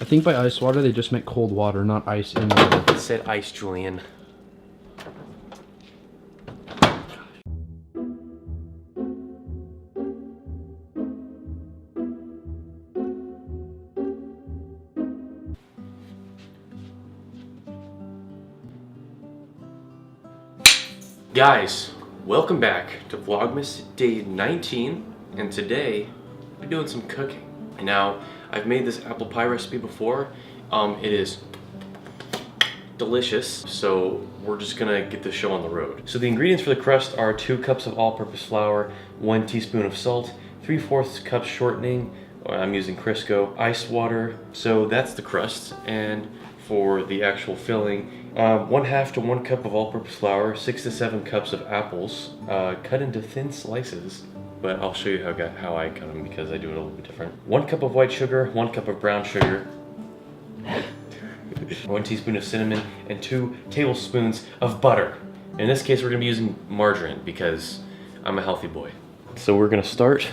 I think by ice water they just meant cold water, not ice in water. It said ice, Julian. Guys, welcome back to Vlogmas Day 19, and today we're doing some cooking. Now, I've made this apple pie recipe before. It is delicious, so we're just gonna get the show on the road. So the ingredients for the crust are 2 cups of all-purpose flour, 1 teaspoon of salt, 3/4 cup shortening, I'm using Crisco, ice water. So that's the crust, and for the actual filling, 1/2 to 1 cup of all-purpose flour, 6 to 7 cups of apples, cut into thin slices. But I'll show you how I cut them because I do it a little bit different. 1 cup of white sugar, 1 cup of brown sugar, 1 teaspoon of cinnamon, and 2 tablespoons of butter. In this case, we're gonna be using margarine because I'm a healthy boy. So we're gonna start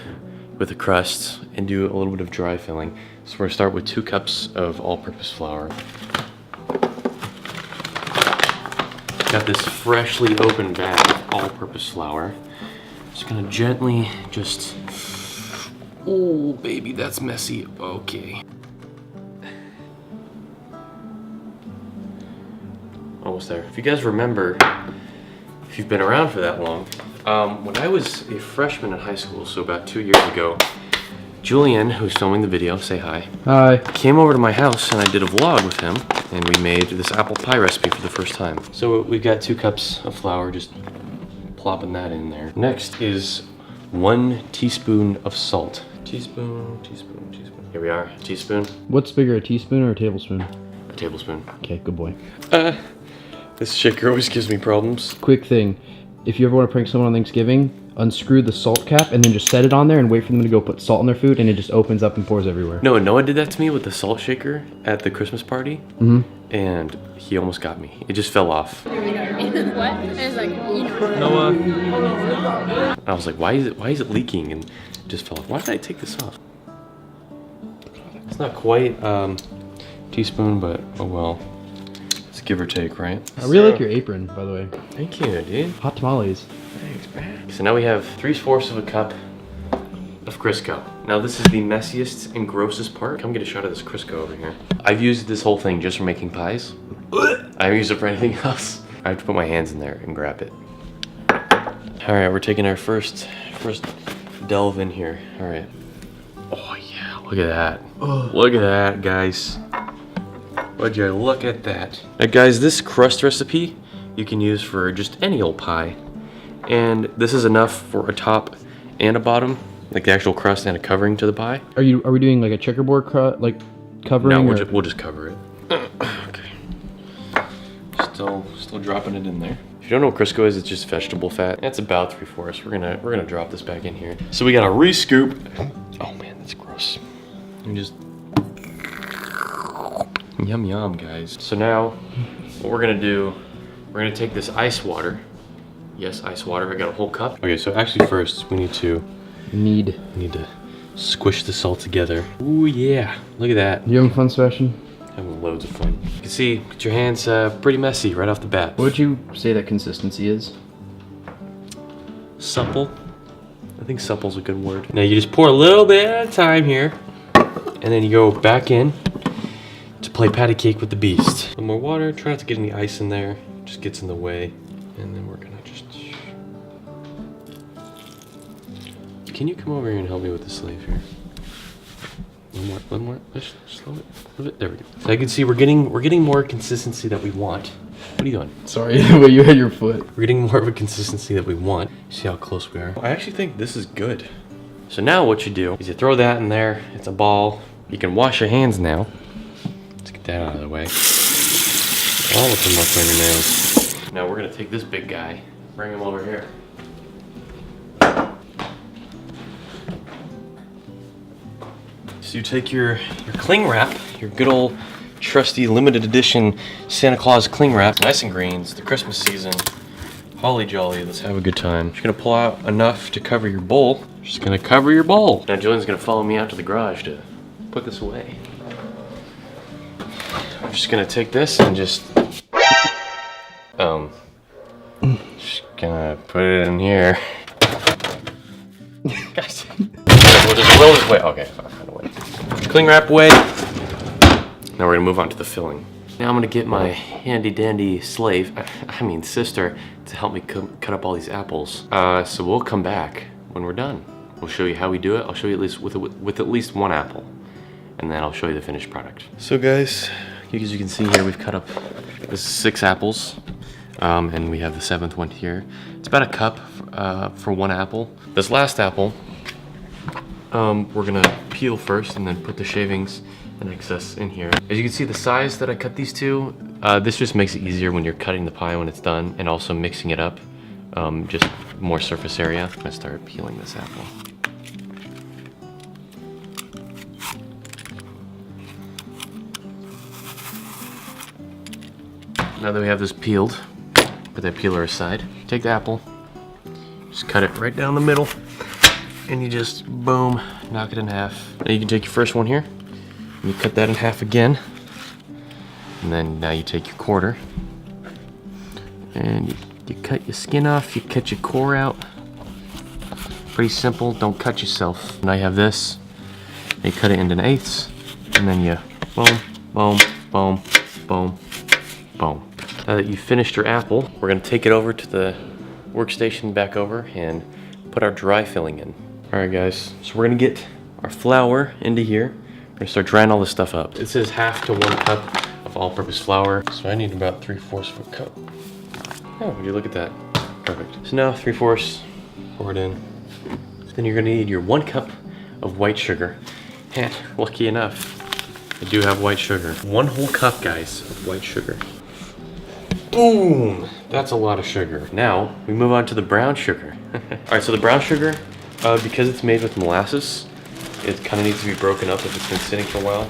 with the crust and do a little bit of dry filling. So we're gonna start with 2 cups of all-purpose flour. Got this freshly opened bag of all-purpose flour. Just gonna gently oh baby, that's messy. Okay. Almost there. If you guys remember, if you've been around for that long, when I was a freshman in high school, so about 2 years ago, Julian, who's filming the video, say hi. Hi. Came over to my house and I did a vlog with him, and we made this apple pie recipe for the first time. So we've got 2 cups of flour, just plopping that in there. Next is 1 teaspoon of salt. Teaspoon. Here we are, teaspoon. What's bigger, a teaspoon or a tablespoon? A tablespoon. Okay, good boy. This shaker always gives me problems. Quick thing, if you ever want to prank someone on Thanksgiving, unscrew the salt cap and then just set it on there and wait for them to go put salt in their food, and it just opens up and pours everywhere. No, Noah did that to me with the salt shaker at the Christmas party, and he almost got me. It just fell off. What? And it's like, Noah. I was like, why is it leaking? And it just fell off. Why did I take this off? It's not quite teaspoon, but oh well. It's give or take, right? I really like your apron, by the way. Thank you, dude. Hot tamales. Thanks, man. So now we have 3/4 of a cup of Crisco. Now this is the messiest and grossest part. Come get a shot of this Crisco over here. I've used this whole thing just for making pies. I haven't used it for anything else. I have to put my hands in there and grab it. All right, we're taking our first delve in here. All right. Oh yeah, look at that. Look at that, guys. Would you look at that? Now guys, this crust recipe you can use for just any old pie. And this is enough for a top and a bottom, like the actual crust and a covering to the pie. Are we doing like a checkerboard like covering? No, we'll just cover it. Okay. Still dropping it in there. If you don't know what Crisco is, it's just vegetable fat. That's about 3/4. We're gonna drop this back in here. So we gotta re-scoop. Oh man, that's gross. And just yum yum, guys. So now, what we're gonna do, we're gonna take this ice water. Yes, ice water. I got a whole cup. Okay, so actually first we need to squish this all together. Ooh yeah, look at that. You having fun, Sebastian? Having loads of fun. You can see, get your hands pretty messy right off the bat. What would you say that consistency is? Supple. I think supple's a good word. Now you just pour a little bit at a time here, and then you go back in to play patty cake with the beast. A little more water, try not to get any ice in there, just gets in the way. And then we're gonna just... Can you come over here and help me with the sleeve here? One more, just slow it, a little bit, there we go. So I can see we're getting more consistency that we want. What are you doing? Sorry, the way you had your foot. We're getting more of a consistency that we want. See how close we are? I actually think this is good. So now what you do is you throw that in there, it's a ball. You can wash your hands now. Let's get that out of the way. All of them are fingernails. Now we're gonna take this big guy, bring him over here. So you take your cling wrap, your good old trusty limited edition Santa Claus cling wrap, nice and green, it's the Christmas season. Holly jolly, let's have a good time. Just gonna pull out enough to cover your bowl. Just gonna cover your bowl. Now Julian's gonna follow me out to the garage to put this away. I'm just gonna take this and just gonna put it in here. Guys, we'll just roll this away. Okay, I found a way. Cling wrap away. Now we're gonna move on to the filling. Now I'm gonna get my handy dandy slave, I mean sister, to help me cut up all these apples. So we'll come back when we're done. We'll show you how we do it. I'll show you at least with at least one apple, and then I'll show you the finished product. So guys, as you can see here, we've cut up this 6 apples, and we have the 7th one here. It's about a cup for one apple. This last apple, we're gonna peel first and then put the shavings and excess in here. As you can see, the size that I cut these to, this just makes it easier when you're cutting the pie when it's done, and also mixing it up, just more surface area. I'm gonna start peeling this apple. Now that we have this peeled, put that peeler aside. Take the apple, just cut it right down the middle, and you just, boom, knock it in half. Now you can take your first one here, and you cut that in half again. And then now you take your quarter, and you cut your skin off, you cut your core out. Pretty simple, don't cut yourself. Now you have this, and you cut it into 1/8, and then you boom, boom, boom, boom, boom. Now that you've finished your apple, we're gonna take it over to the workstation back over and put our dry filling in. All right guys, so we're gonna get our flour into here. We're gonna start drying all this stuff up. It says 1/2 to 1 cup of all-purpose flour, so I need about 3/4 of a cup. Oh, would you look at that? Perfect. So now 3/4, pour it in. Then you're gonna need your 1 cup of white sugar. And lucky enough, I do have white sugar. 1 whole cup, guys, of white sugar. Boom! That's a lot of sugar. Now, we move on to the brown sugar. Alright, so the brown sugar, because it's made with molasses, it kind of needs to be broken up if it's been sitting for a while.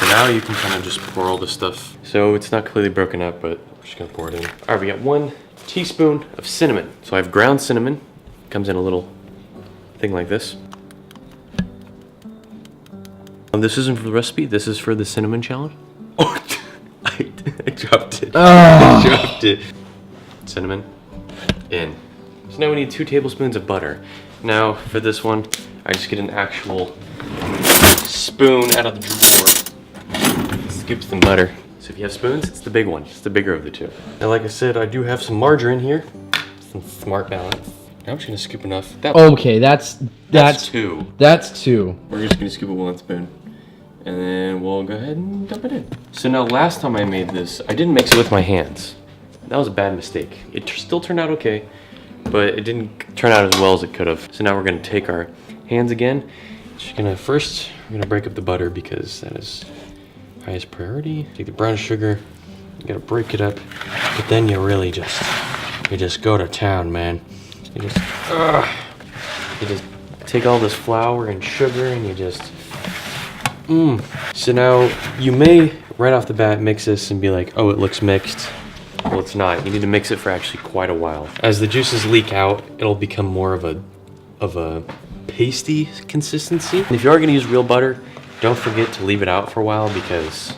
So now you can kind of just pour all this stuff. So it's not completely broken up, but we're just gonna pour it in. Alright, we got 1 teaspoon of cinnamon. So I have ground cinnamon. Comes in a little thing like this. This isn't for the recipe, this is for the cinnamon challenge. Oh, I dropped it. I dropped it. Cinnamon in. So now we need 2 tablespoons of butter. Now for this one, I just get an actual spoon out of the drawer. Scoop some butter. So if you have spoons, it's the big one. It's the bigger of the 2. Now like I said, I do have some margarine here. Some smart balance. Now I'm just gonna scoop enough. Okay, that's 2. That's 2. We're just gonna scoop it with 1 spoon. And then we'll go ahead and dump it in. So now last time I made this, I didn't mix it with my hands. That was a bad mistake. It still turned out okay, but it didn't turn out as well as it could have. So now we're gonna take our hands again. First, we're gonna break up the butter because that is highest priority. Take the brown sugar, you gotta break it up, but then you really just go to town, man. You just take all this flour and sugar and you just, So now you may right off the bat mix this and be like, oh, it looks mixed. Well, it's not. You need to mix it for actually quite a while. As the juices leak out, it'll become more of a pasty consistency. And if you are gonna use real butter, don't forget to leave it out for a while because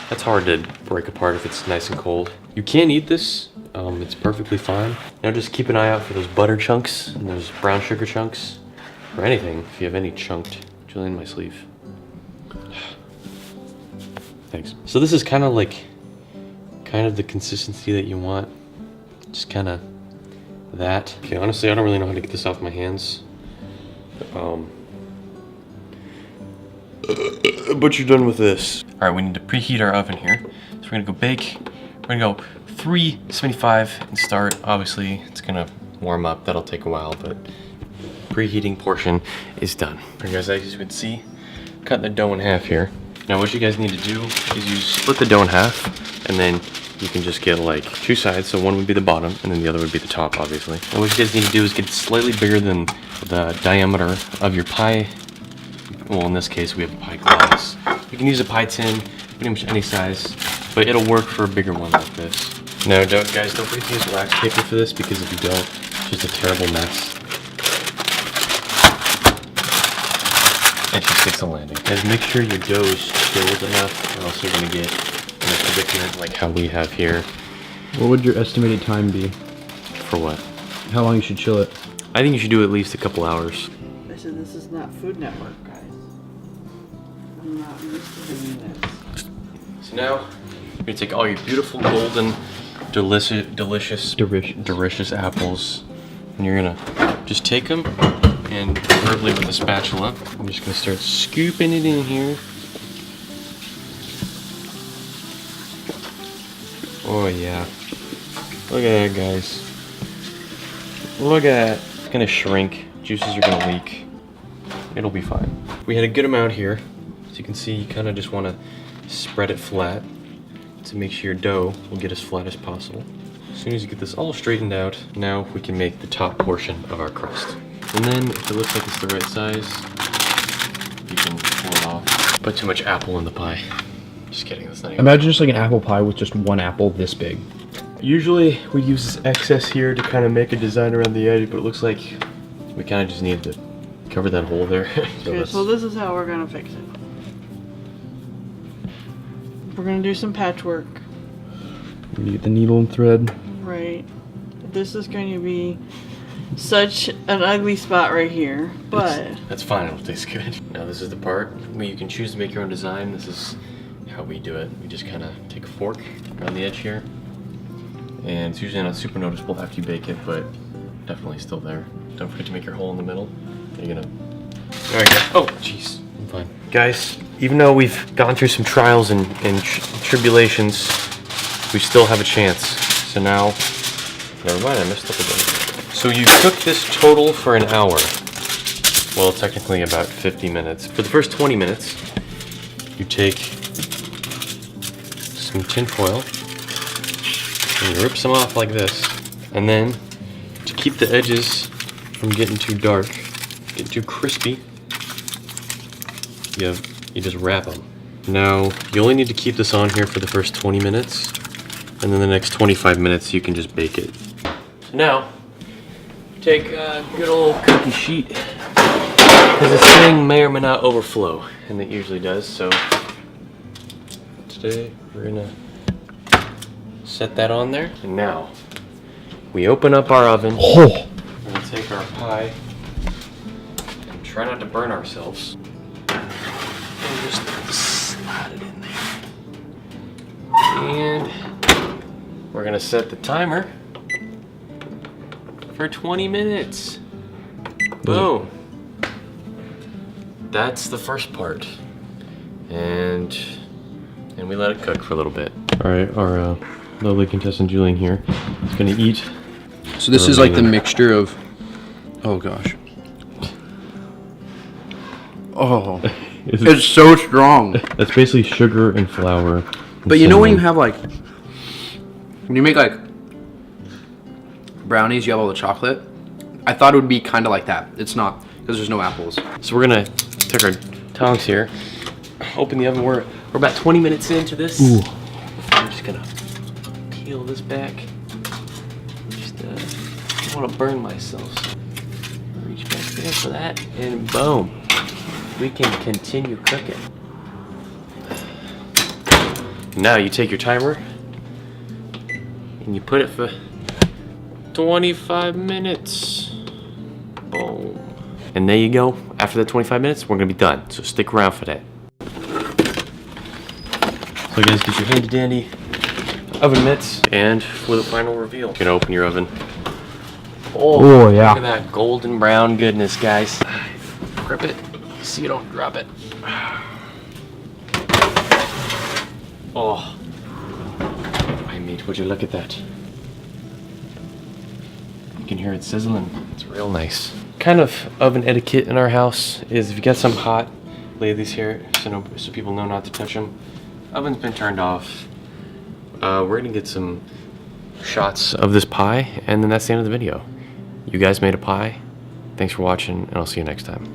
that's hard to break apart if it's nice and cold. You can eat this. It's perfectly fine. Now just keep an eye out for those butter chunks and those brown sugar chunks, or anything, if you have any chunked. Julian, my sleeve. Thanks. So this is kind of the consistency that you want. Just kind of that. Okay, honestly, I don't really know how to get this off my hands. But you're done with this. All right, we need to preheat our oven here. So we're gonna go bake. We're gonna go 375 and start. Obviously, it's gonna warm up. That'll take a while, but preheating portion is done. All right, guys, as you can see, cut the dough in half here. Now, what you guys need to do is you split the dough in half, and then you can just get like 2 sides. So one would be the bottom, and then the other would be the top, obviously. And what you guys need to do is get slightly bigger than the diameter of your pie. Well, in this case, we have a pie glass. You can use a pie tin, pretty much any size, but it'll work for a bigger one like this. Now, guys, don't forget to use wax paper for this, because if you don't, it's just a terrible mess. and she takes a landing. Guys, make sure your dough is chilled enough, or else you're gonna get in a predicament like how we have here. What would your estimated time be? For what? How long you should chill it? I think you should do at least a couple hours. I said this is not Food Network, guys. I'm not used to doing this. So now, you're gonna take all your beautiful golden, delicious apples, and you're gonna just take them, and preferably with a spatula, I'm just gonna start scooping it in here. Oh yeah. Look at that, guys. Look at that. It's gonna shrink. Juices are gonna leak. It'll be fine. We had a good amount here. As you can see, you kind of just want to spread it flat to make sure your dough will get as flat as possible. As soon as you get this all straightened out, now we can make the top portion of our crust. And then, if it looks like it's the right size, you can pull it off. Put too much apple in the pie. Just kidding, that's not even. Imagine just like an apple pie with just one apple this big. Usually we use this excess here to kind of make a design around the edge, but it looks like we kind of just need to cover that hole there. Okay, so this is how we're gonna fix it. We're gonna do some patchwork. You get the needle and thread. Right. This is going to be such an ugly spot right here, but That's fine, it'll taste good. Now this is the part where you can choose to make your own design. This is how we do it. We just kind of take a fork around the edge here. And it's usually not super noticeable after you bake it, but definitely still there. Don't forget to make your hole in the middle. You're gonna... Alright guys. Oh, jeez. I'm fine. Guys, even though we've gone through some trials and tribulations, we still have a chance. So now... Never mind, I messed up again. So you cook this total for an hour. Well, technically about 50 minutes. For the first 20 minutes, you take some tin foil, and you rip some off like this. And then, to keep the edges from getting too dark, getting too crispy, you just wrap them. Now, you only need to keep this on here for the first 20 minutes, and then the next 25 minutes you can just bake it. So now, take a good old cookie sheet, because this thing may or may not overflow, and it usually does, so today we're gonna set that on there. And now, we open up our oven. Oh! We're gonna take our pie and try not to burn ourselves. And just slide it in there. And we're gonna set the timer for 20 minutes. Boom. That's the first part. And we let it cook for a little bit. Alright, our lovely contestant Julian here is gonna eat. So this is like the mixture of... Oh gosh. Oh. It's so strong. That's basically sugar and flour. And But you know when you cinnamon. have like... When you make like... brownies, you have all the chocolate. I thought it would be kind of like that. It's not, because there's no apples. So we're gonna take our tongs here, open the oven. We're about 20 minutes into this. Ooh. I'm just gonna peel this back. Just don't want to burn myself. So reach back there for that, and boom, we can continue cooking. Now you take your timer and you put it for 25 minutes. Boom. And there you go. After that 25 minutes, we're gonna be done. So stick around for that. So guys, get your handy dandy oven mitts, and for the final reveal, you're gonna open your oven. Oh, yeah. Look at that golden brown goodness, guys. Grip it so you don't drop it. Oh, I mean, would you look at that? You can hear it sizzling. It's real nice. Kind of oven etiquette in our house is if you got something hot, lay these here so people know not to touch them. Oven's been turned off. We're gonna get some shots of this pie, and then that's the end of the video. You guys made a pie. Thanks for watching, and I'll see you next time.